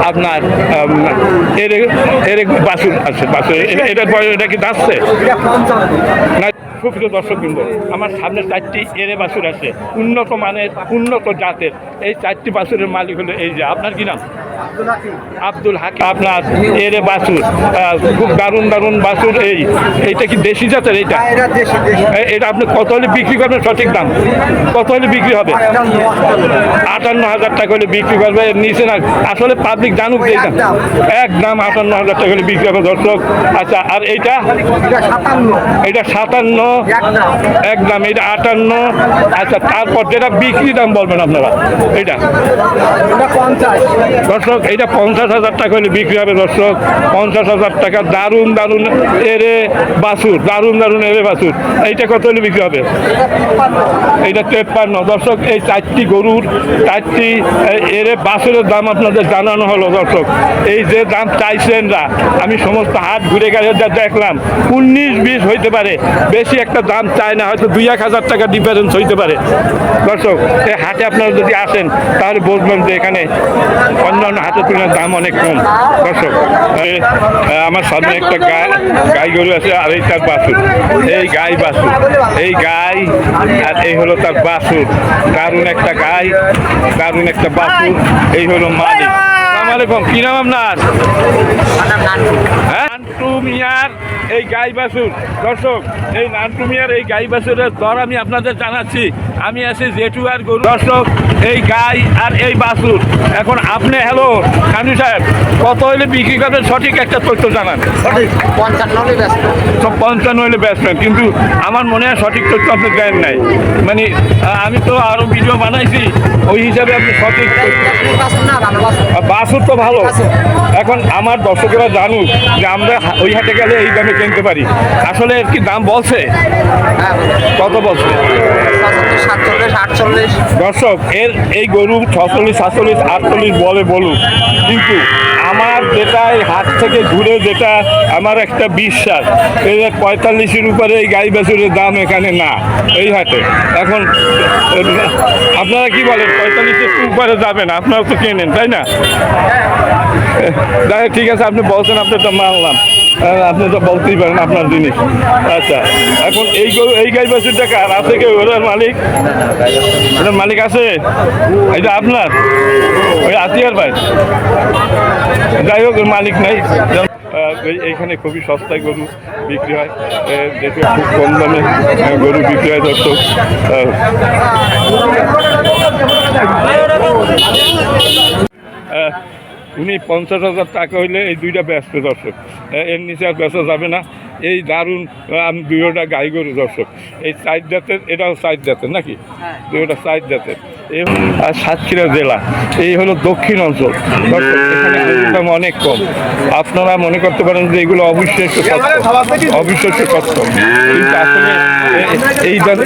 আপনার এর এর বাছুর আছে, বাছুর এটার বয়স এটা কি দাঁতছে না? সুপ্রিয় দর্শকবৃন্দ, আমার সামনে 4টি এরে বাছুর আছে, উন্নত মানের উন্নত জাতের। এই 4টি বাছুরের মালিক হলো এই যে আপনার কি নাম? আব্দুল হাকিম। আপনার এরে বাছুর, খুব দারুণ দারুণ বাছুর। এইটা কি দেশি জাতের? এটা আপনি কত হলে বিক্রি করবেন? সঠিক দাম কত হলে বিক্রি হবে? 58,000 টাকা হলে বিক্রি করবে, এর নিচে না। আসলে পাবলিক জানুক যে একদম 58,000 টাকা হলে বিক্রি হবে দর্শক। আচ্ছা, আর এইটা 57 একদম, এটা 58। আচ্ছা, তারপর যেটা বিক্রি দাম বলবেন আপনারা? এইটা দর্শক, এইটা 50,000 টাকা হলে বিক্রি হবে দর্শক। 50,000 টাকা। দারুণ দারুণ এরে বাছুর, দারুণ দারুণ এরে বাছুর। এইটা কত হলে বিক্রি হবে? এইটা 53 দর্শক। এই 4টি গরুর 4টি এরে বাছুরের দাম আপনাদের জানানো হলো দর্শক। এই যে দাম চাইছেন না, আমি সমস্ত হাট ঘুরে গেলে যা দেখলাম 19-20 হইতে পারে, বেশি একটা দাম চায় না, হয়তো 2-1,000 টাকা ডিফারেন্স হইতে পারে দর্শক। এই হাটে আপনারা যদি আসেন তাহলে বুঝবেন যে এখানে অন্যান্য হাটের তুলনায় দাম অনেক কম দর্শক। আমার সামনে একটা গাই গরু আছে, আর এই তার বাছুর। এই গাই বাছুর, এই গাই আর এই হলো তার বাছুর। দারুণ একটা গাই, দারুণ একটা বাছুর। এই হলো মালিক। আসসালামু আলাইকুম, কি নাম আপনার? হ্যাঁ, নান্টু মিয়ার এই গাই বাছুর দর্শক। এই নান্টু মিয়ার এই গাই বাছুরের দর আমি আপনাদের জানাচ্ছি। আমি আছি জেঠুয়ার গরু দর্শক। এই গাই আর এই বাছুর এখন আপনি, হ্যালো খানু সাহেব, কত হইলে বিক্রি করবেন? সঠিক একটা তথ্য জানান। 55 হইলে বেচবেন, কিন্তু আমার মনে হয় সঠিক তথ্য আপনি দেন নাই। মানে আমি তো আরো ভিডিও বানাইছি, ওই হিসাবে আপনি সঠিক বাছুর তো ভালো। এখন আমার দর্শকেরা জানুক যে আমরা ওই হাটে গেলে এই দামে কিনতে পারি। আসলে এর কি দাম বলছে? কত বলছে? 47-48 দর্শক, এই গরু 46, 47, 48 বলে বলুক, কিন্তু আমার যেটা এই হাট থেকে ঘুরে যেটা আমার একটা বিশ্বাস, এই 45-এর উপরে এই গাই বাছুরের দাম এখানে না এই হাটে। এখন আপনারা কি বলেন? 45-এর উপরে যাবেন? আপনারা তো কেনেন, তাই না? ঠিক আছে, আপনি বলছেন, আপনি তো মানলাম, আপনি তো বলতেই পারেন আপনার জিনিস। আচ্ছা, এখন এই গাই বাছুর টাকা আর আছে কেউ? ওটার মালিক, ওটার মালিক আছে? এটা আপনার ওই আতিয়ার ভাই? যাই হোক, মালিক নাই। এইখানে খুবই সস্তায় গরু বিক্রি হয়, যেহেতু খুব কম দামে গরু বিক্রি হয় দর্শক। উনি 50,000 টাকা হইলে এই দুইটা ব্যস্ত দর্শক, এর নিচে আর বেচা যাবে না। এই দারুণ দুইটা গাই গরু দর্শক। এই 4 জাতের, এটাও 4 জাতের নাকি? দুইটা 4 জাতের। আর সাতক্ষীরা জেলা, এই হলো দক্ষিণ অঞ্চল দর্শক। এখানে গরুর দাম অনেক কম। আপনারা মনে করতে পারেন যে এগুলো অবিশ্বাস্য সত্য, অবিশ্বাস্য সত্য, কিন্তু আসলে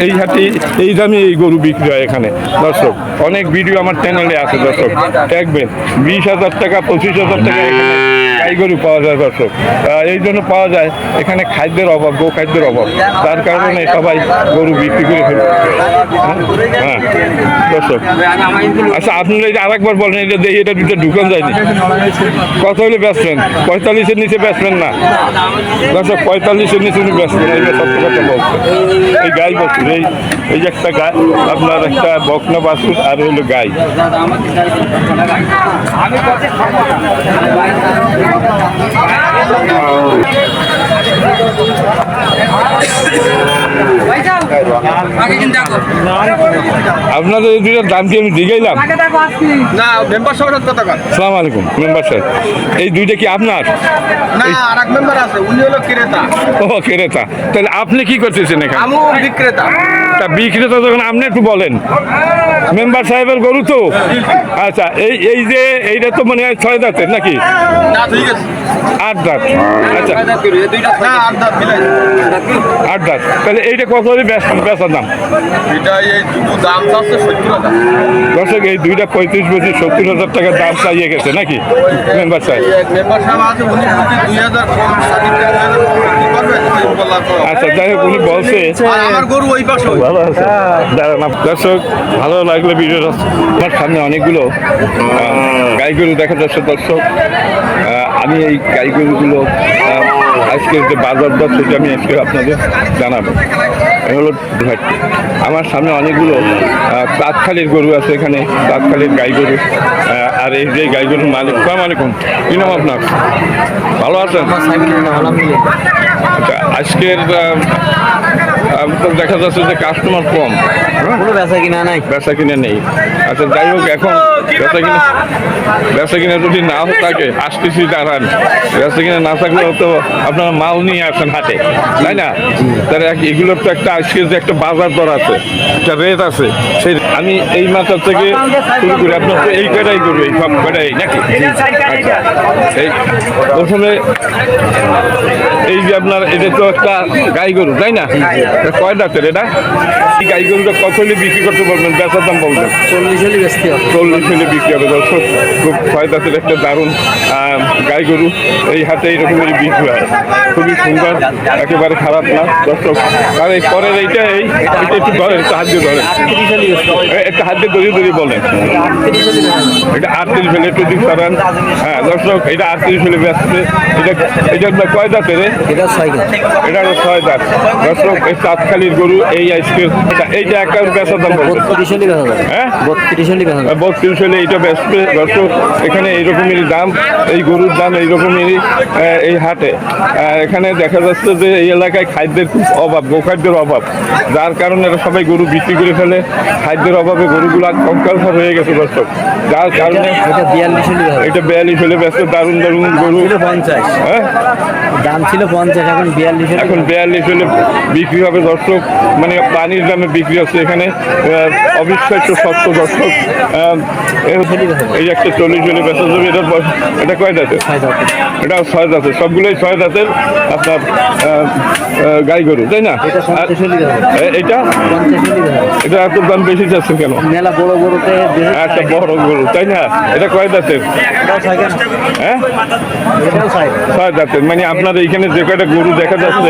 এই হাটে এই দামে এই গরু বিক্রি হয় এখানে দর্শক। অনেক ভিডিও আমার চ্যানেলে আছে দর্শক, দেখবেন 20,000 টাকা 25,000 টাকা এখানে গাই গরু পাওয়া যায় দর্শক। এই জন্য পাওয়া যায়, এখানে খাদ্যের অভাব, গো খাদ্যের অভাব, তার কারণে সবাই গরু বিক্রি করে ফেলে। হ্যাঁ দর্শক, আচ্ছা আপনারা এই যে আরেকবার বলেন, এটা দেখি এটা দুটো ঢুকান যায়নি। কত হলে বেচবেন? 45-এর নিচে বেচবেন না দর্শক, 45-এর নিচে বেচবেন, এইটা সত্য কথা বলছেন। এই গাই বাছুর, এই যে একটা গাই, আপনার একটা বকনা বাছুর আর হইলো গাই। আপনাদের এই দুইটার দাম কি আমি দিঘাইলাম? আসসালামু আলাইকুম মেম্বার সাহেব, এই দুইটা কি আপনার? ও ক্রেতা, তাহলে আপনি কি করতেছেন এখানে? তা বিক্রেতা যখন, আপনি একটু বলেন। মেম্বার সাহেবের গরু তো, আচ্ছা, এই যে এইটা তো মনে হয় 6 দাঁতের নাকি? 8 দাঁত। আচ্ছা, 8 দাঁত। তাহলে এইটা কত হলে বেচার দাম? এটা এই দুটো দাম চাচ্ছে 70,000। দর্শক এই দুইটা 35-70,000 টাকা দাম চাইয়ে গেছে নাকি মেম্বার সাহেব? মেম্বার সাহেব আছে উনি বলছে 2000 কম আচ্ছা, যাই হোক উনি বলছে আমার গরু ওই পাশে। ভালো আছে। দাঁড়ান দর্শক, ভালো লাগলো ভিডিওটা। আমার সামনে অনেকগুলো গাই গরু দেখা যাচ্ছে দর্শক। আমি এই গাই গরুগুলো আজকের যে বাজার দর সেটা আমি আজকে আপনাদের জানাবো। এই হলো ঘাটটি। আমার সামনে অনেকগুলো তাঁতখালির গরু আছে, এখানে তাঁতখালির গাই গরু। আর এই যে গাই গরুর মালিক, সালাম আলাইকুম, কি নাম আপনার? ভালো আছেন? আচ্ছা, আজকের তো দেখা যাচ্ছে যে কাস্টমার কম, কোনো বেচা কিনা নাই। বেচা কিনে নেই। আচ্ছা, যাই হোক এখন বেচা কিনে যদি নাও থাকে আসতেছি দাঁড়ান, বেচা কিনে না থাকলেও তো আপনারা মাল নিয়ে আসেন হাটে, তাই না? তাহলে এগুলোর তো একটা আজকে যে একটা বাজার দর আছে, একটা রেট আছে, সেই আমি এই মাথার থেকে শুরু করি। আপনার তো এই কয়টাই করবে, এই সব কয়টাই নাকি? আচ্ছা, এই প্রথমে এই যে আপনার এটা তো একটা গাই গরু, তাই না? এটা কয় দাঁতের এটা? এই গাই গরুটা কত হলে বিক্রি করতে পারবেন, বেচার দাম বলবেন? 40 হলে বেচতে হবে। 40 হলে বিক্রি হবে দর্শক। খুব 6 দাঁতের একটা দারুণ গাই গরু এই হাতে এইরকমের বিক্রি হয়, খুবই সুন্দর, একেবারে খারাপ না দর্শক। আর এই পরের এইটা এটা একটু ধরেন, একটু হাত দিয়ে ধরেন, 38 হলে বেচতে হবে। একটা হাত দিয়ে দড়িয়ে বলেন। 38 হলে বেচতে হবে। এটা 38 হলে একটু দিক করেন। হ্যাঁ দর্শক, এটা 38 হলে বেচছে। এটা কয় দাঁতের? এটা 6 দাঁত। এটা হলো 6 দাঁত দর্শক। এই তাঁতখালির গরু এই আজকের এইটা একটা বেচার দাম বলছে 32 হলে বেচা যাবে। হ্যাঁ 32 হলে বেচা যাবে। 32 হলে এইটা বেচবে দর্শক। এখানে এইরকমেরই দাম, এই গরুর দাম এইরকমেরই এই হাটে। এখানে দেখা যাচ্ছে যে এই এলাকায় খাদ্যের খুব অভাব, গোখাদ্যের অভাব, যার কারণে এরা সবাই গরু বিক্রি করে ফেলে। খাদ্যের অভাবে গরুগুলো কঙ্কালসার হয়ে গেছে দর্শক, যার কারণে এটা 42 হলে বেচা যাবে। এটা 42 হলে বেচবে। দারুণ দারুণ গরু। ছিল 50। হ্যাঁ দাম ছিল 50, এখন 42 হলে। এখন 42 হলে বিক্রি হবে দর্শক। মানে পানির দামে বিক্রি হচ্ছে এখানে, অবিশ্বাস্য সত্য দর্শক। এই একটা 40 হলে বেচা যাবে। এটা কয় দাঁতের? 6 দাঁত। এটা 6 দাঁতের, সবগুলোই 6 দাঁতের আপনার গাই গরু, তাই না? এটা 50 হলে বেচা যাবে। এটা 50 হলে বেচা যাবে। এটা এত দাম বেশি যাচ্ছে কেন? মেলা বড় বড়তে একটা বড় গরু, তাই না? এটা কয় দাঁতের? এটাও 6 কেন? হ্যাঁ এটাও 6। 6 দাঁতের। মানে আপনার এইখানে যে কয়টা গরু দেখা যাচ্ছে,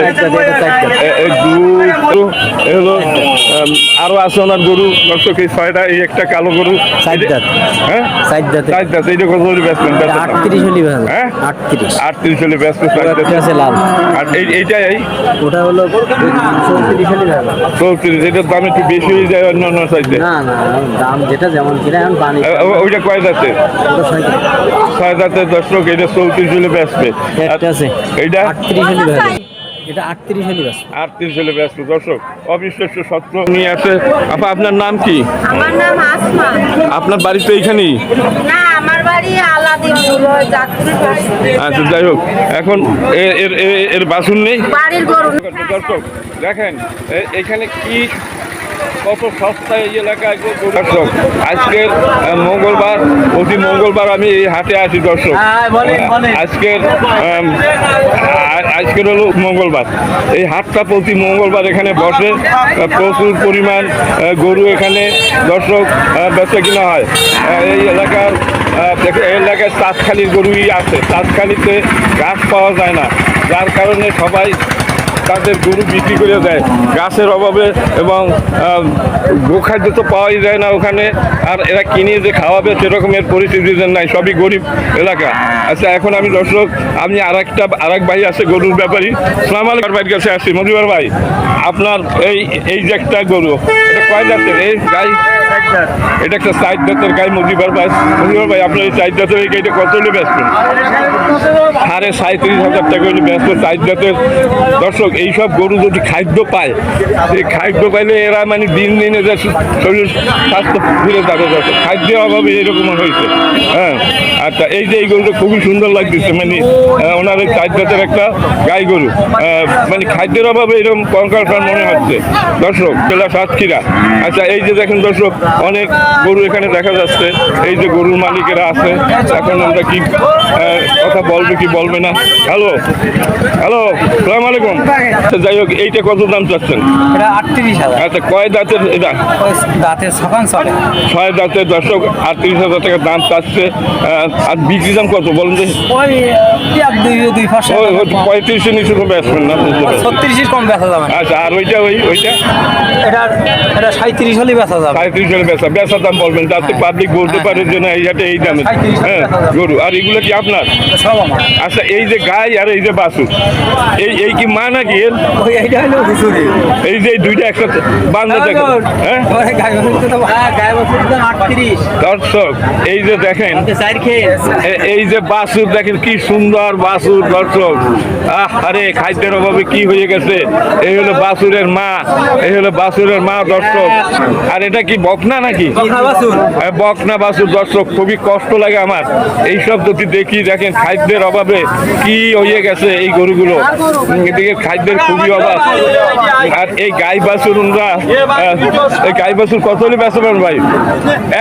আরো আছে ওনার গরু দর্শক। এই 6টা, এই একটা কালো গরু। 4 দাঁত। হ্যাঁ 4 দাঁত। 4 দাঁত। এইটা কত হলে বেচবেন? 38 হলে বেচা যাবে। হ্যাঁ 38। 38 হলে ব্যস্ত। একটা আছে লাল। আর এইটা এই ওটা হলো 34 হলে বেচা যাবে। 34, এটার দাম একটু বেশি হয়ে যায় অন্য অন্য সাইডে। না না, দাম যেটা যেমন কিনা এখন পানি। ওইটা কয় দাঁতে? ওটা 6 দাঁত। 6 দাঁতের দর্শক। এটা 34 হলে বেচবে। একটা আছে এইটা 38 হলে বেচা যাবে। এটা 38 হলে বেচবে। 38 হলে ব্যস্ত দর্শক। অবিশ্বাস্য সত্য নিয়ে আসে। আপা, আপনার নাম কি? আমার নাম আসমা। আপনার বাড়ি তো এইখানেই? না, আমার বাড়ি আলাদিপুর, জাতপুরের পাশে। আচ্ছা, যাই হোক, এখন এর বাসুন নেই বাড়ির গরু। দর্শক। দেখেন এখানে কি কত সস্তায় এই এলাকায় গরু। দর্শক, আজকের মঙ্গলবার, প্রতি মঙ্গলবার আমি এই হাটে আসি দর্শক। আজকের হলো মঙ্গলবার। এই হাটটা প্রতি মঙ্গলবার এখানে বসে। প্রচুর পরিমাণ গরু এখানে দর্শক বেচা কিনা হয়। এই এলাকায় তাঁতখালির গরুই আছে। তাঁতখালিতে ঘাস পাওয়া যায় না, যার কারণে সবাই তাদের গরু বিক্রি করে দেয় গাছের অভাবে, এবং গোখাদ্য তো পাওয়াই যায় না ওখানে। আর এরা কিনে যে খাওয়াবে সেরকমের পরিস্থিতি নাই, সবই গরিব এলাকা। আচ্ছা, এখন আমি দর্শক, আমি আরেক ভাই আছে গরুর ব্যাপারী। সালাম আলাইকুম ভাইয়ের কাছে আসছি। মজিবর ভাই, আপনার এই যে একটা গরু, এটা কয় দাঁতের এই গাই? এটা একটা 4 দাঁতের গাই। মজিবর ভাই, আপনার এই 4 দাঁতের এই গাইটা কত হলে বেচবেন? 37,000 টাকা হলে ব্যস্ত। 4 দাঁতের দর্শক। এইসব গরু যদি খাদ্য পায়, এই খাদ্য পাইলে এরা মানে দিন দিন এদের শরীর স্বাস্থ্য ফিরে যাবে দর্শক। খাদ্যের অভাবে এরকম হয়েছে। হ্যাঁ, আচ্ছা, এই যে এই গরুটা খুবই সুন্দর লাগতেছে। মানে ওনার এই 4 দাঁতের একটা গাই গরু, মানে খাদ্যের অভাবে এরকম কঙ্কালসার মনে হচ্ছে দর্শক। জেলা সাতক্ষীরা। আচ্ছা, এই যে দেখেন দর্শক, অনেক গরু এখানে দেখা যাচ্ছে। এই যে গরুর মালিকেরা আছে, এখন আমরা কি কথা বলবে কি বলবে না। হ্যালো হ্যালো, সালাম আলাইকুম। আচ্ছা, যাই হোক, এইটা কত দাম চাচ্ছেন? এটা 38,000 আচ্ছা, কয় দাঁতের এটা? দাঁতের সকান চলে 6 দাঁতের। দর্শক 38,000 টাকা দাম চাচ্ছে। আর বিক্রি দাম কত বলেন যে? ওই 35 নিচে তো বেচবেন না, বুঝতে পারছি। 36 কম বেচা যাবে না। আচ্ছা, আর ওইটা ওইটা এটা 37 হলে বেচা যাবে। 35 হলে বেচার দাম বলবেন, যাতে পাবলিক বলতে পারে যে না এইটা এই দামে। 35 হ্যাঁ, গরু। আর এগুলো কি আপনার? সব আমার। আচ্ছা, এই যে গাই আর এই যে বাছুর, এই কি মা নাকি এর? ওই এইটা হলো হুজুরি। এই যে এই দুইটা একসাথে বান্ধা থাকে, হ্যাঁ? ওই গায়ে বসে তো গায়ে বসে তো 38 দর্শক এই যে দেখেন, চার খেয়ে এই যে বাছুর দেখেন, কি সুন্দর বাছুর। দর্শক আরে খাদ্যের অভাবে কি হয়ে গেছে। এই হলো বাছুরের মা, এই হলো বাছুরের মা। দর্শক, আর এটা কি বকনা নাকি? বকনা বাছুর। দর্শক, খুবই কষ্ট লাগে আমার এইসব যদি দেখি। দেখেন খাদ্যের অভাবে কি হয়ে গেছে এই গরুগুলো, এদিকে খাদ্যের খুবই অভাব। আর এই গাই বাছুর, এই গাই বাছুর কত হলে বেচবেন ভাই?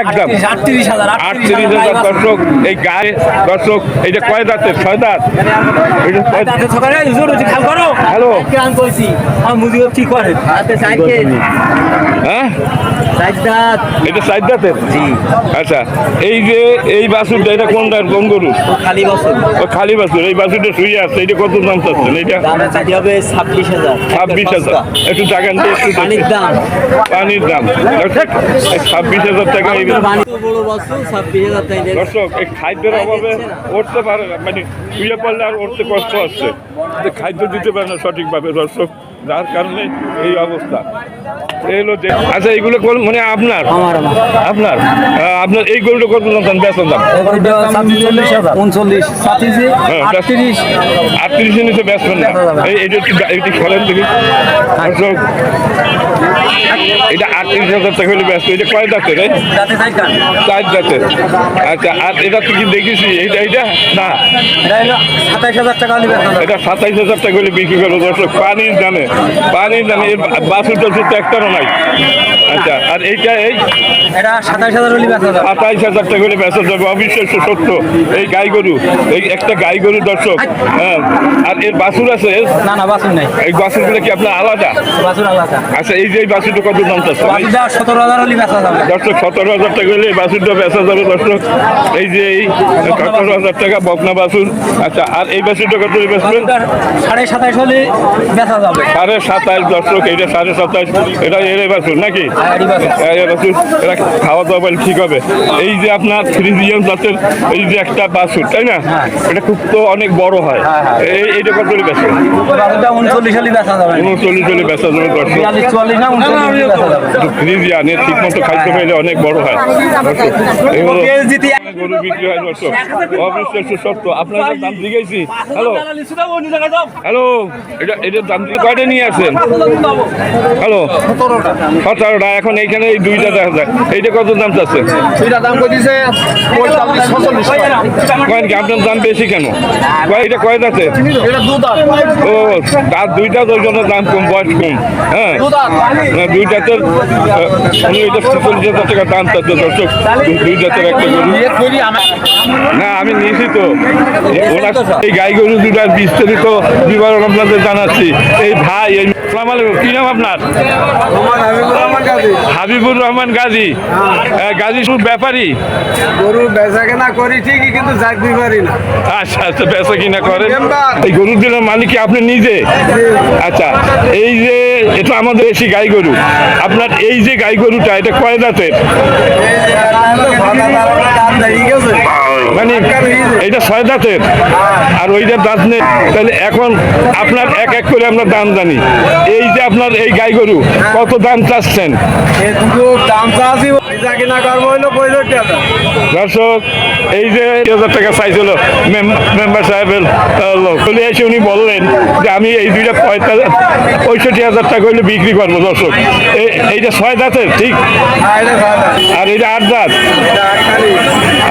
একদম 38,000। দর্শক, এই গায়ে দর্শক, এইটা কয় দাঁতের? 6 দাঁত। হ্যালো, হ্যাঁ, এটা 4 দাঁতের। আচ্ছা, এই যে এই বাছুরটা, এটা কোনটা, কোন গরু? খালি বছর ও খালি বাছুর। এই বাছুরটা শুয়ে আছে, এটা কত দাম চাচ্ছেন? এটা দামে চাইতে হবে 26,000। 26,000। একটু জায়গান দিয়ে একটু পানির দাম পানির দাম 26,000 টাকা। এই বড় বছর 26,000 টাকা। দর্শক, এই খাদ্যের অভাবে উঠতে পারে না, মানে শুয়ে পড়লে আর উঠতে কষ্ট হচ্ছে, খাদ্য দিতে পারে না সঠিকভাবে। দর্শক, যার কারণে এই অবস্থা। এই হলো যে, আচ্ছা, এইগুলো মানে আপনার আপনার আপনার এই গরুটা কত দাম বেচন দাম? 38 নিচে বেচবেন না। এইটা একটু খেলেন দেখি। দর্শক, এটা 38,000 টাকা হলে ব্যস্ত। এটা কয় দাঁতের? 4 দাঁতের। আচ্ছা, আর এটা তো কি দেখেছি, এইটা না, 27,000 টাকা হলে বেচা যাবে। এটা 27,000 টাকা হলে বিক্রি করবো। দর্শক, পানির দামে এর বাছুর টাছুর তো একটারও নাই। আচ্ছা, আর এইটা এটা 27,000 হলে বেচা যাবে। 27,000 টাকা হলে বেচা যাবে। অবিশ্বাস্য সত্য, এই গাই গরু, এই একটা গাই গরু। দর্শক, হ্যাঁ, আর এর বাছুর আছে? না বাছুর নাই। এই বাছুরগুলো কি আপনার আলাদা? বাছুর আলাদা। আচ্ছা, এই যে এই বাছুরটা কত দাম চাচ্ছে? বাছুরটা 17,000 হলে বেচা যাবে। দর্শক, 17,000 টাকা হলে এই বাছুরটা বেচা যাবে। দর্শক, এই যে এই 17,000 টাকা বকনা বাছুর। আচ্ছা, আর এই বাছুরটা কত হলে বেচবেন? 27,500 হলে বেচা যাবে। 27,500। দর্শক, এইটা 27,500। এটা এর বাছুর নাকি? এর বাছুর। এটা খাওয়া দাওয়া বলে ঠিক হবে। এই যে আপনার ফ্রিজিয়ান জাতের এই যে একটা বাছুর, তাই না? এটা খুব তো অনেক বড় হয়। এইটা কত হলে বেচবেন? বাছুরটা 39 হলে বেচা যাবে। 39 হলে বেচা যাবে। দর্শক, 44 না 39 হলে বেচা যাবে। ফ্রিজিয়ান এর ঠিক মতো খাদ্য পেলে অনেক বড় হয়। দর্শক, এই হলো গরু বিক্রি হয়। দর্শক, অবিশ্বাস্য সত্য। আপনার দাম জিজ্ঞাসি। হ্যালো হ্যালো, এটার দাম কয়টা নিয়ে আসেন? হ্যালো, 17টা। এখন এইখানে এই দুইটা দেখা যায়। এইটা কত দাম চাচ্ছে? দুইটা দাম কই দিছে 45-46 কয়েন কি আপনার দাম বেশি কেন? এটা কয় দাঁতে? এটা দুধ দাঁত। ও, তার দুইটা, ওই জন্য দাম কম, বয়স কম। হ্যাঁ, দুধ দাঁত। দুই দাঁতের উনি এটা 46,000 টাকা দাম চাচ্ছে। দর্শক, দুই দাঁতের একটা গরু। না, আমি নিয়েছি তো। এই গাই গরু দুটার বিস্তারিত বিবরণ আপনাদের জানাচ্ছি। এই ভাই, আসসালামু আলাইকুম, কি নাম আপনার? হাবিবুর রহমান গাজী। গাজীপুর ব্যাপারী। গরু বেচা কেনা করি ঠিকই, কিন্তু চাকরি পারি না। আচ্ছা আচ্ছা, বেচা কিনা করেন। এই গরুর দিনের মালিক কি আপনি নিজে? আচ্ছা, এই যে এটা আমাদের দেশি গাই গরু, আপনার এই যে গাই গরুটা, এটা কয় দাঁতের? মানে এইটা 6 দাঁতের, আর ওইটার দাঁত নেই। তাহলে এখন আপনার এক এক করে আমরা দাম জানি। এই যে আপনার এই গাই গরু কত দাম চাচ্ছেন? দর্শক, এই যে 3,000 টাকা চাইছিল মেম্বার সাহেবের লোক, চলে এসে উনি বললেন যে আমি এই দুইটা 65,000 টাকা হইলে বিক্রি করবো। দর্শক, এইটা 6 দাঁতের, ঠিক? আর এইটা 8 দাঁত।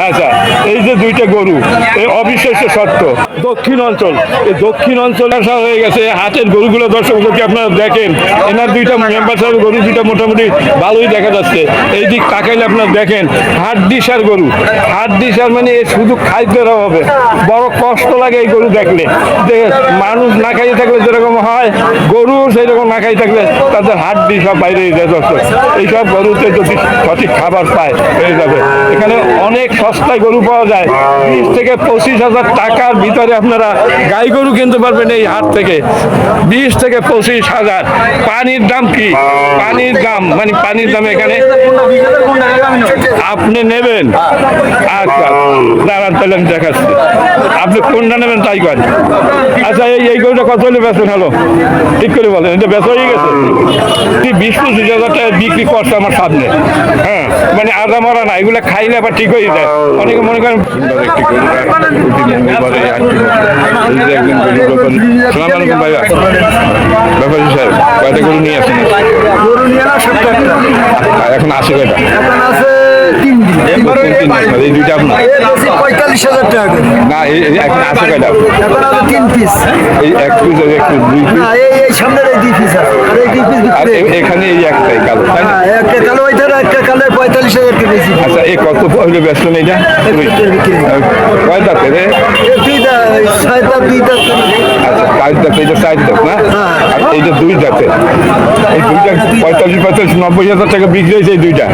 আচ্ছা, এই যে দুইটা গরু, এই অবিশ্বাস্য সত্য। দক্ষিণ অঞ্চল, এই দক্ষিণ অঞ্চল আসা হয়ে গেছে হাটের গরুগুলো। দর্শকদেরকে আপনারা দেখেন, এনার দুইটা মেম্বার সাহেব গরু দুইটা মোটামুটি ভালোই দেখা যাচ্ছে। এই দিক তাকাইলে আপনারা দেখেন হাট দিশার গরু। হাট দিশার মানে এ শুধু খাদ্যের অভাবে বড় কষ্ট লাগে এই গরু দেখলে। যে মানুষ না খাইয়ে থাকলে যেরকম হয়, গরু সেই রকম না খাই থাকলে তাদের হাট দিশা বাইরে যায়। দর্শক, এইসব গরুতে যদি সঠিক খাবার পায় হয়ে যাবে। এখানে অনেক সস্তায় গরু পাওয়া যায়। 20 থেকে 25,000 টাকার ভিতরে আপনারা গাই গরু কিনতে পারবেন এই হাট থেকে। 20 থেকে 25,000। পানির দাম কি? পানির দাম মানে পানির দাম এখানে আপনি নেবেন। আচ্ছা দাঁড়ান, তাহলে আমি দেখাচ্ছি আপনি কোনটা নেবেন তাই করেন। আচ্ছা, এই গরুটা কত হলে বেচেন? হলো ঠিক করে বলেন, এটা বেচা হয়ে গেছে। 20-25,000 টাকা বিক্রি করছে আমার সামনে। হ্যাঁ, মানে আদা মরা না, এগুলো খাইলে আবার ঠিক হয়ে যায়। অনেকে মনে করেন ভাইয়া ব্যাপারী সাহেব কয়টা গরু নিয়ে আসেন? গরু নিয়ে না 70 টাকা। এখন আসে কয়টা? এখন আছে 3 দিন। এই দুইটা আপনার 45,000 টাকা করে। না, এখন আসে কয়টা? এখন আছে 3 পিস। এই এক পিস আর এক পিস, দুই পিস, না, এই সামনের এই 2 পিস আছে, আর এই 2 পিস আর বিক্রি। এখানে এই একটাই কালো, তাই না? হ্যাঁ, একটা কালো ওইটার, একটা কালো 45,000 টাকা বেশি। আচ্ছা, এই কত হইলে ব্যস্ত নেই এটা? কয় দাঁতে রে? এই দুইটা, এই 6 দাঁত, 2 দাঁত। আচ্ছা, 5 দাঁত, এইটা 4 দাঁত না? আর এইটা 2 দাঁতে। এই দুইটা 45-90,000 টাকা বিক্রি হয়েছে এই দুইটা।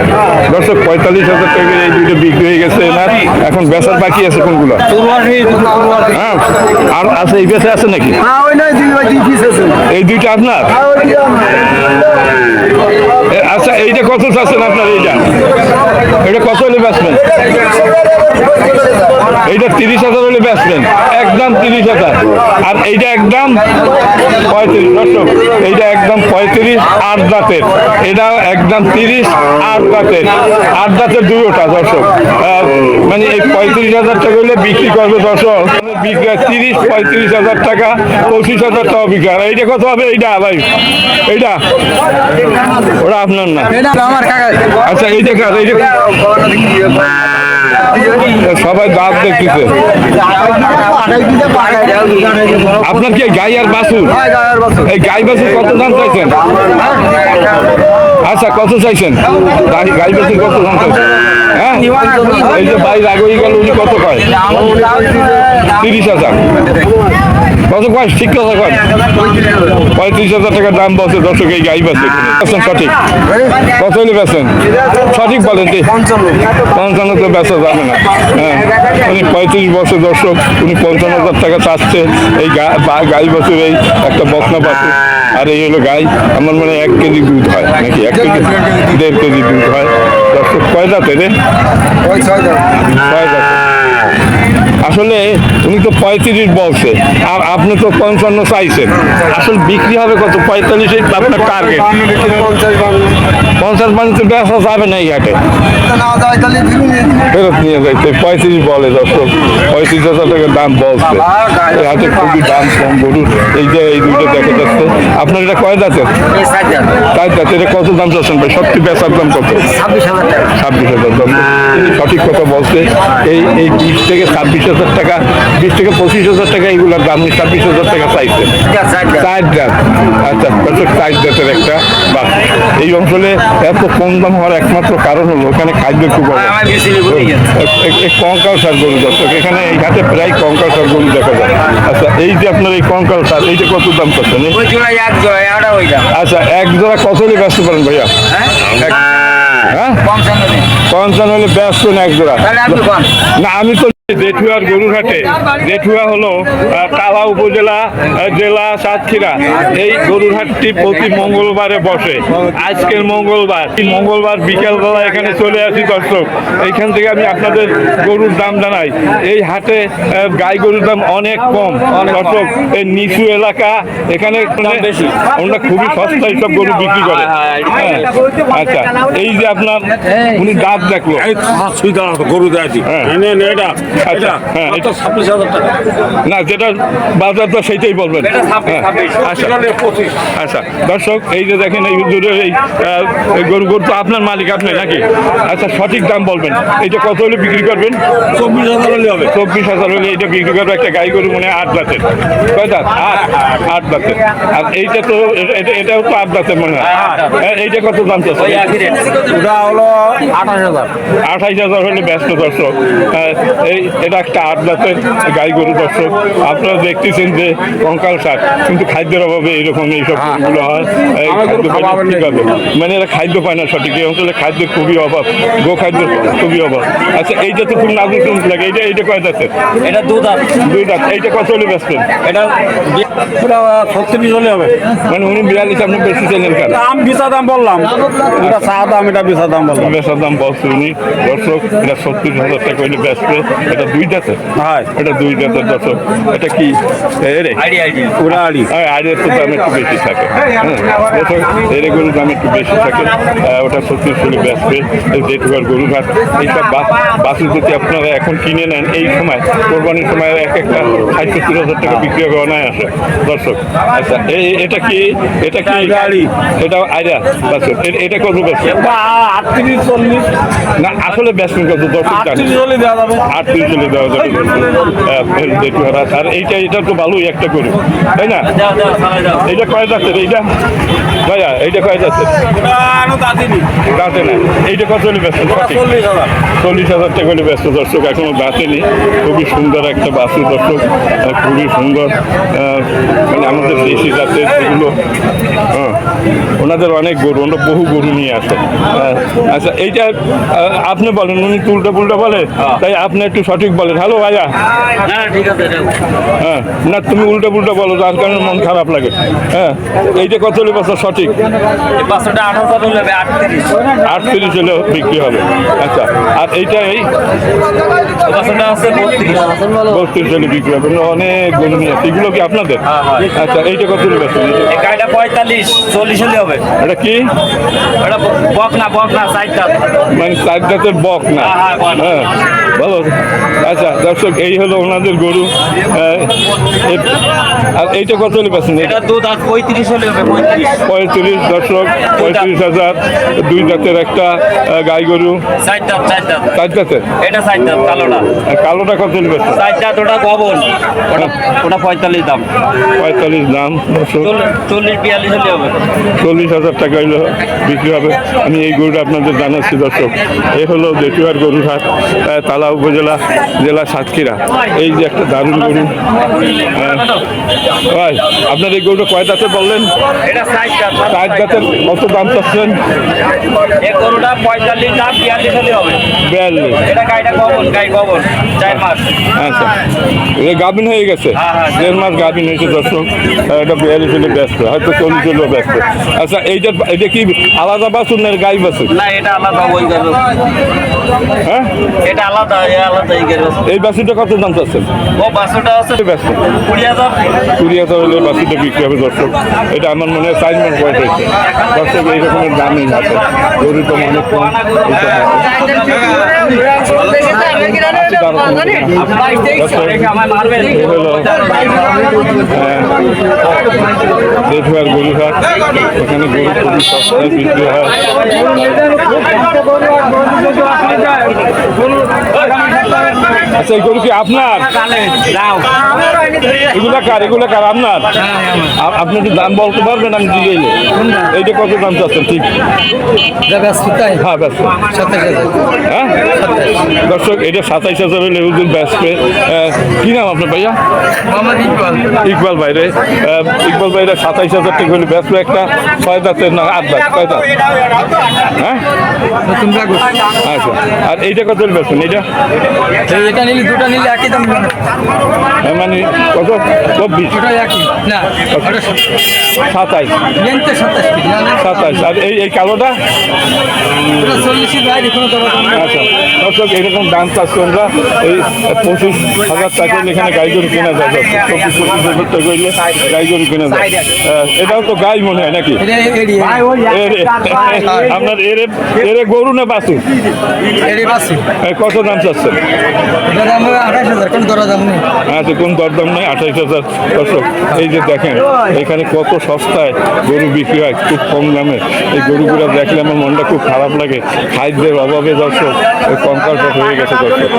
দর্শক, 45,000 টাকা এই দুইটা বিক্রি হয়ে গেছে না? এখন বেচার বাকি আছে কোনগুলো? হ্যাঁ, আর আছে এই বেচে আছে নাকি? হ্যাঁ, ওই নয়, 2 পিস আছে। এই দুইটা আপনার? হ্যাঁ, ওইটা আমার। আচ্ছা, এইটা কত চাচ্ছেন আপনার? এটা কত হলে বেচবেন? এইটা 30,000 হলে বেচবেন, একদম 30,000। আর এইটা একদম 35। দর্শক, এইটা একদম 35 8 দাঁতের, এটা একদম 30 8 দাঁতের। 8 দাঁতের দুটোটা। দর্শক, মানে এই 35,000 টাকা হলে বিক্রি করবে। দর্শক, বিক্রি 30-35,000 টাকা, 25,000 টাকা বিক্রি। আর এইটা কত হবে? এইটা ভাই, এইটা ওটা আপনার না? এটা আমার কাকা। আচ্ছা, এইটা কার? এইটা সবাই দাঁত দেখতেছে। আপনার কি গাই আর বাছুর? এই গাই বাছুর কত দাম চাইছেন? আচ্ছা, কত চাইছেন? গাই বাছুর কত দাম চাইছেন? হ্যাঁ, এই যে ভাই রাগই গেল, উনি কত কয়? 30,000। কত কয়? ঠিক কথা কয়। 35,000 টাকার দাম বলছে। দর্শক, এই গাই বাছুর সঠিক কত হলে বেচেন? সঠিক বলেন। 55 তো বেচা যাবে না। হ্যাঁ, উনি 35 বছর। দর্শক, উনি 55,000 টাকা চাচ্ছে এই গাই বাছুর, এই একটা বকনা বাছুর। আর এই হলো গাই। আমার মানে 1 কেজি দুধ হয় নাকি? 1 কেজি 1.5 কেজি দুধ হয়। দর্শক, কয় দাঁতে রে? 6 দাঁতে। আসলে উনি তো 35 বলছে, আর আপনি তো 55 চাইছেন। আসলে বিক্রি হবে কত? 45 আপনার টার্গেট। 50 তো বেচা যাবে না এই হাটে, ফেরত নিয়ে যাইতে। 35 বলে। দর্শক, 35,000 টাকার দাম বলছে। এই হাটে খুবই দাম কম গরুর। এই যে এই দুটো দেখা যাচ্ছে। আপনার এটা কয় দাঁতের? 4 দাঁত। এটা কত দাম চাচ্ছেন ভাই? সত্যি বেচার দাম কত? 26,000 টাকা। 26,000। দর্শক, সঠিক কথা বলছে। এই 20 থেকে 26,000 টাকা, 20 থেকে 25,000 টাকা এইগুলোর দাম। 26,000 টাকা চাইছে 4 দাঁত। আচ্ছা, দর্শক, 4 দাঁতের একটা বাস। এই অঞ্চলে এত কম দাম হওয়ার একমাত্র কারণ হলো ওখানে খাদ্য খুব কঙ্কাল সার গরু। দর্শক, এখানে এই ঘাটে প্রায় কঙ্কাল সার গরু দেখা যায়। আচ্ছা, এই যে আপনার এই কঙ্কাল সার, এইটা কত দাম করছেন? আচ্ছা, এক জোড়া কত হলে ব্যস্ত পারেন ভাইয়া? হ্যাঁ, 55 হলে ব্যস্ত না এক জোড়া? না, আমি তো জেঠুয়ার গরুরহাটে। জেঠুয়া হলো তালা উপজেলা, জেলা সাতক্ষীরা। এই গরুরহাটটি প্রতি মঙ্গলবারে বসে। আজকের মঙ্গলবার বিকেলবেলা এখানে চলে আসি। দর্শক, এইখান থেকে আমি আপনাদের গরুর দাম জানাই। এই হাটে গাই গরুর দাম অনেক কম। দর্শক, এই নিচু এলাকা, এখানে বেশি, ওনারা খুবই সস্তায় সব গরু বিক্রি করে। হ্যাঁ, আচ্ছা, এই যে আপনার উনি দাঁত দাঁত দেখলো এই হাত ছুঁই দাঁড়া গরু দেয়াছি হ্যাঁ। এটা আচ্ছা, এটা হ্যাঁ, মাত্র 26,000 টাকা না যেটা বাজার তো সেইটাই বলবেন হ্যাঁ, আচ্ছা আচ্ছা দর্শক এই যে দেখেন এই হুজুরের এই এই গরু তো আপনার মালিক আপনি নাকি আচ্ছা সঠিক দাম বলবেন এইটা কত হলে বিক্রি করবেন 24,000 হলে হবে 24,000 হলে এটা বিক্রি করবে একটা গাই গরু মনে হয় 8 দাঁতের কয় দাঁত 8 দাঁতের আর এইটা তো এটাও তো 8 দাঁতের মনে হয় হ্যাঁ, এইটা কত দাম চাচ্ছে ওটা হলো 28,000 28,000 হলে ব্যস্ত দর্শক এই এটা একটা 8 দাঁতের গাই গরু দর্শক আপনারা দেখতেছেন যে কঙ্কাল শাক কিন্তু খাদ্যের অভাবে এইরকম এইসব গরুগুলো হয় এই খাদ্য পায় না ঠিকভাবে। মানে এরা খাদ্য পায় না সঠিক এই অঞ্চলে খাদ্যের খুবই অভাব গো খাদ্যের খুবই অভাব আচ্ছা এইটা তো খুব নাজুক জিনিস লাগে এইটা কয় দাঁতের এটা দুধ আছে 2 দাঁত এইটা কত হলে ব্যস্তেন এটা ওটা 36 হলে হবে মানে উনি 42 আপনি বেশি চাইলেন কেন দাম বিশা দাম বললাম ওটা চা দাম এটা বিশা দাম বললাম বেচার দাম বলছে উনি দর্শক এটা 36,000 টাকা হইলে ব্যস্ত এটা 2 দাঁতের হ্যাঁ এটা 2 দাঁতের দর্শক এটা কি এরে ওটা আড়ি আড়ের তো দাম একটু বেশি থাকে দর্শক এর গরুর দাম একটু বেশি থাকে ওটা 36 হলে ব্যস্ত জেঠুয়ার গরু ঘাট এইসব বাসু যদি আপনারা এখন কিনে নেন এই সময় কোরবানির সময় এক একটা 60-70,000 টাকা বিক্রি হবে অনায়াসে দর্শক আচ্ছা এটা কি আড়ি। এটা আইরা বাসু এটা কত ব্যস্ত 38-40 না আসলে ব্যস্ত কত দর্শক জানে 38 হলে দেওয়া যাবে 38 চলে দেওয়া যাবে জেঠুয়ারা আর এটা তো ভালোই একটা গরু তাই না এইটা কয় যাচ্ছে এইটা ভাইয়া এইটা কয় যাচ্ছে দাঁতে না এইটা কত হলে ব্যস্ত 40,000 টাকা হলে ব্যস্ত দর্শক এখনো দাঁতেনি খুবই সুন্দর একটা বাসু দর্শক খুবই সুন্দর মানে আমাদের দেশি জাতের যেগুলো ওনাদের অনেক গরু ওনারা বহু গরু নিয়ে আসে আচ্ছা এইটা আপনি বলেন উনি উল্টা পুল্টা বলে তাই আপনি একটু সঠিক বলেন হ্যালো ভাইয়া হ্যাঁ না তুমি উল্টা পুল্টা বলো যার কারণে মন খারাপ লাগে হ্যাঁ এইটা কত হলে বছর সঠিক 38 হলে বিক্রি হবে আচ্ছা আর এইটা এই 32 হলে বিক্রি হবে অনেক গরু নিয়ে আসে এগুলো কি আপনাদের আচ্ছা এইটা কত হলে বেচবেন গাড়িটা 45-40 হলে হবে এটা কি এটা বকনা সাইডটা মানে 4 দাঁতের বক না হ্যাঁ ভালো আচ্ছা দর্শক এই হলো ওনাদের গরু আর এইটা কত হলে বেচবেন এটা দুধ আর 35 হলে হবে 35 দর্শক 35,000 2 দাঁতের একটা গাই গরু সাইডটা 4 দাঁতের এটা সাইডটা কালোটা আর কালোটা কত হলে বেচবেন সাইডটা ওটা গবন ওটা 45 দাম 45 দাম দর্শক 40-42 হলে হবে 40,000 টাকা হইলো বিক্রি হবে আমি এই গরুটা আপনাদের জানাচ্ছি দর্শক এই হলো জেঠুয়ার গরুরহাট তালা উপজেলা জেলা সাতক্ষীরা এই যে একটা দারুণ গরু ভাই আপনার এই গরুটা কয় দাঁতে বললেন এটা সাইডটা 4 দাঁতের কত দাম চাচ্ছেন এই গরুটা 45 দাম 42 হলে হবে 42 এটা গাইটা গাই গবন 4 মাস আচ্ছা এটা গাভিন হয়ে গেছে হ্যাঁ। 1.5 মাস গাভিন হয়েছে দর্শক এটা 42 হলে ব্যস্ত হয়তো 40 হলেও ব্যস্ত আচ্ছা এটা কি আলাদা বাছুর না গাই বাছুর না এটা আলাদা ওই গরু হ্যাঁ এটা আলাদা এই গরু এই বাছুরটা কত দাম চাচ্ছেন ও বাসুটা আছে ব্যস্ত 20,000 20,000 হলে বাছুরটা বিক্রি হবে দর্শক এটা আমার মনে হয় 4 মাস বয়স হয়েছে দর্শক এই রকমের দামই আছে গরু তো অনেক কম জেঠুয়ার গরুঘাট এখানে গরু খুবই সস্তায় বিক্রি হয় আচ্ছা এই গরু কি আপনার এগুলা কার আপনার আপনি কি দাম বলতে পারবেন আমি দিয়ে গেলে এইটা কত দাম চাচ্ছেন ঠিক হ্যাঁ ব্যস্ত হ্যাঁ দর্শক এটা 27,000 হলে হুজুর ব্যস্ত কি নাম আপনার ভাইয়া ইকবাল ভাইরে ইকবাল ভাইরা 27,000 টাকা হলে ব্যস্ত একটা 6 দাঁতের না 8 দাঁত 6 দাঁত হ্যাঁ আচ্ছা আর এইটা কত হলে ব্যস্ত এইটা একটা নিলে দুটো নিলে একই দাম মানে কত 24 ওটা একই না ওটা 27 লেনতে 27 আর এই কালোটা ওটা 40 বাইরে কোনো দাম আচ্ছা দর্শক এরকম দাম চাচ্ছে আমরা এই 25,000 টাকা হলে এখানে গাই গরু কেনা যায় 25,000 টাকা হইলে গাই গরু কেনা যায় এটাও তো গাই মনে হয় নাকি আপনার এরে গরু না বাছুর কত দাম চাচ্ছেন আচ্ছা কোন দরদাম নেই 28,000 দর্শক এই যে দেখেন এখানে কত সস্তায় গরু বিক্রি হয় খুব কম দামে এই গরুগুলো দেখলে আমার মনটা খুব খারাপ লাগে খাদ্যের অভাবে দর্শক কঙ্কাল সাপ হয়ে গেছে দর্শক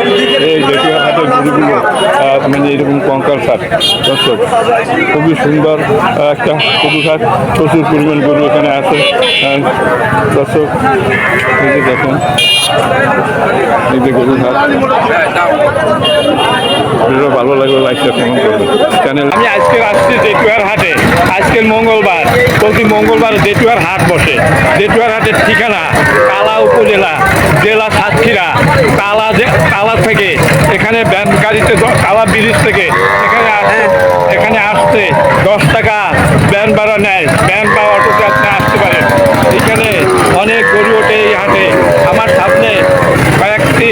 এই দেখে হাটের গরুগুলো মানে এরকম কঙ্কাল সাপ দর্শক খুবই সুন্দর একটা গরু হাট প্রচুর পরিমাণ গরু এখানে আছে দর্শক এই যে দেখেন এই যে গরু হাট ভালো লাগলো লাইকটা কেমন করবে চ্যানেল আমি আজকে আসছি জেটুয়ার হাটে আজকের মঙ্গলবার প্রতি মঙ্গলবার জেটুয়ার হাট বসে জেটুয়ার হাটের ঠিকানা তালা উপজেলা জেলা সাতক্ষীরা তালা থেকে এখানে ব্যান গাড়িতে তালা ব্রিজ থেকে এখানে আসতে 10 টাকা ব্যান ভাড়া নেয় ব্যান বা অটোতে আপনি আসতে পারেন এখানে অনেক গরু ওঠে এই হাটে আমার সামনে কয়েকটি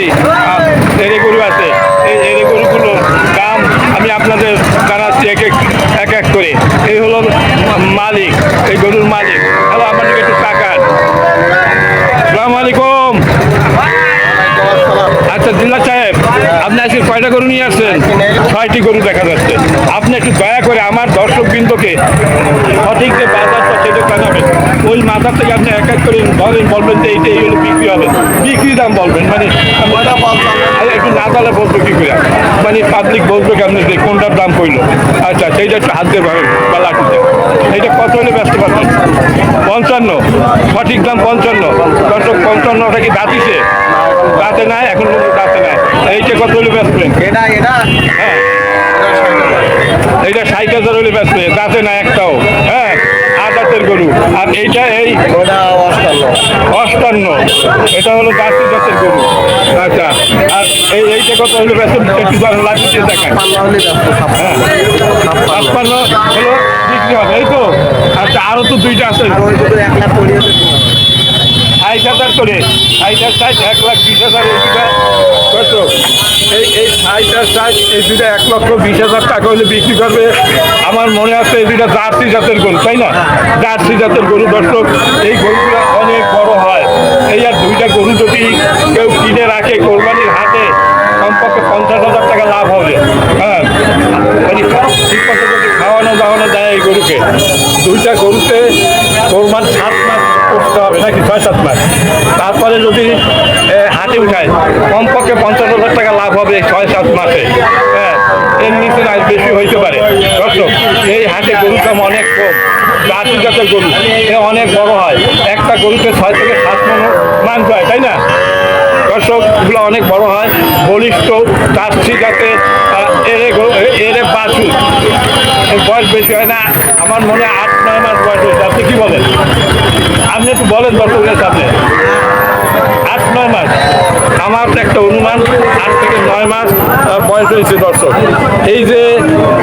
এরে গরু আছে এই এরে গরুগুলো দাম আমি আপনাদের জানাচ্ছি এক এক করে এই হলো মালিক এই গরুর মালিক হ্যালো আমার দিকে একটু তাকান আসসালামু আলাইকুম আচ্ছা জিল্লা সাহেব আপনি আজকে কয়টা গরু নিয়ে আসছেন 6টি গরু দেখা যাচ্ছে আপনি একটু দয়া করে আমার দর্শকবৃন্দকে সঠিক যে বাজারটা সেটা জানাবেন ওই মাথার থেকে আপনি এক এক করে ধরেন বলবেন যে এইটা এই হলো বিক্রি হবে বিক্রি দাম বলবেন মানে একটু না তাহলে বলবো কী করে মানে পাবলিক বলবে কেমন যে কোনটার দাম কইলো আচ্ছা সেইটা একটু হাত দিয়ে ভাবেন বা লাঠিতে এইটা কত হলে ব্যস্ত পারবেন 55 সঠিক দাম 55 দর্শক 55টা কি দাঁতিছে দাঁতে নাই এখন দাঁতে নাই এইটা কত হলে ব্যস্ত হ্যাঁ এইটা 60,000 হলে ব্যস্ত দাঁতে নাই একটাও হ্যাঁ আদাতের গরু আর এইটা এই 58 এটা হলো জার্সি জাতের গরু আচ্ছা আর এইটা কত হলে ব্যস্ত একটু লাগিয়ে দেখান হ্যাঁ 56 হলো বিক্রি হবে এই তো আচ্ছা আরও তো দুইটা আছে 60,000 করে 60,000 1,20,000 এই দুটা কত এই 60,000 এই দুটা 1,20,000 টাকা হলে বিক্রি করবে আমার মনে আছে এই দুটা জার্সি জাতের গরু তাই না জার্সি জাতের গরু দর্শক এই গরুগুলো অনেক বড় হয় এই আর দুইটা গরু যদি কেউ কিনে রাখে কোরবানির হাটে কমপক্ষে 50,000 টাকা লাভ হবে হ্যাঁ মানে ঠিক মতো যদি খাওয়ানো যায় এই গরুকে দুইটা গরুতে কোরবান 7 মাস করতে হবে নাকি 6-7 মাস তারপরে যদি হাটে উঠায় কমপক্ষে 50,000 টাকা লাভ হবে 6-7 মাসে হ্যাঁ এর নিচে না বেশি হইতে পারে দর্শক এই হাটে গরুর দাম অনেক কম জার্সি জাতের গরু এ অনেক বড় হয় একটা গরুতে 6 থেকে 7 মণ মাংস হয় তাই না দর্শকগুলো অনেক বড় হয় বলিষ্ঠ জার্সি জাতের এরে বাছুর বয়স বেশি হয় না আমার মনে 8-9 মাস বয়স হয়েছে আপনি কি বলেন আপনি একটু বলেন দর্শকের সামনে 8-9 মাস আমার একটা অনুমান 8 থেকে 9 মাস বয়স হয়েছে দর্শক এই যে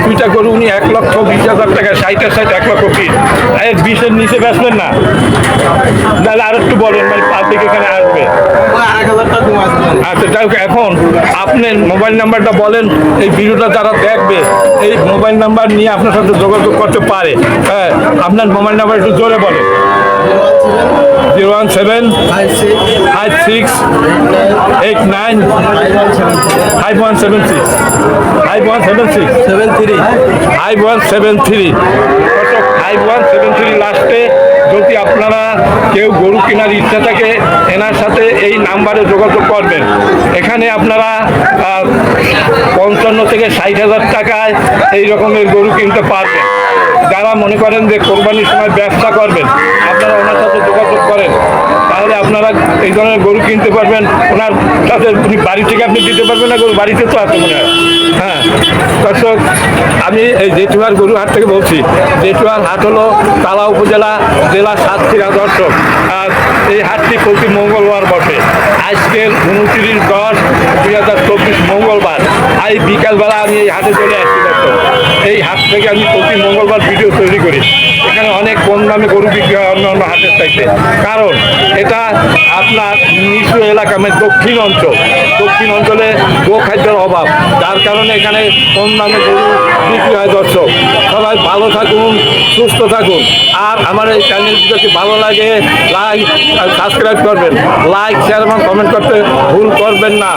দুইটা গরু উনি 1,20,000 টাকা 60 1 লক্ষ পিস এর 20-এর নিচে বেচবেন না তাহলে আর একটু বলেন মানে পাবলিক এখানে আসবে আচ্ছা যাই হোক এখন আপনি মোবাইল নাম্বারটা বলেন এই ভিডিওটা যারা দেখবে এই মোবাইল নাম্বার নিয়ে আপনার সাথে যোগাযোগ করতে পারে হ্যাঁ আপনার মোবাইল নাম্বার একটু জোরে বলেন 017-56-5173 লাস্টে যদি আপনারা কেউ গরু কেনার ইচ্ছা থাকে এনার সাথে এই নাম্বারে যোগাযোগ করবেন এখানে আপনারা 55 থেকে 60,000 টাকায় এই রকমের গরু কিনতে পারবেন যারা মনে করেন যে কোরবানির সময় ব্যবসা করবেন আপনারা ওনার সাথে যোগাযোগ করেন তাহলে আপনারা এই ধরনের গরু কিনতে পারবেন ওনার সাথে উনি বাড়ি থেকে আপনি দিতে পারবেন না গরু বাড়িতে তো আছে মনে হয় হ্যাঁ দর্শক আমি এই জেঠুয়ার গরু হাট থেকে বলছি জেঠুয়ার হাট হলো তালা উপজেলা জেলা সাতক্ষীরা দর্শক আর এই হাটটি প্রতি মঙ্গলবার বসে আজকের 29/10/2024 মঙ্গলবার আজ বিকালবেলা আমি এই হাটে চলে আসছি দর্শক। এই হাট থেকে আমি প্রতি মঙ্গলবার ভিডিও তৈরি করি। এখানে অনেক কম দামে গরু বিক্রি হয় অন্য অন্য হাটের চাইতে, কারণ এটা আপনার নিচু এলাকা মানে দক্ষিণ অঞ্চলে গোখাদ্যের অভাব, যার কারণে এখানে কম দামে গরু বিক্রি হয় দর্শক। সবাই ভালো থাকুন, সুস্থ থাকুন, আর আমার এই চ্যানেলটি যদি ভালো লাগে লাইক সাবস্ক্রাইব করবেন, লাইক শেয়ার এবং কমেন্ট করতে ভুল করবেন না।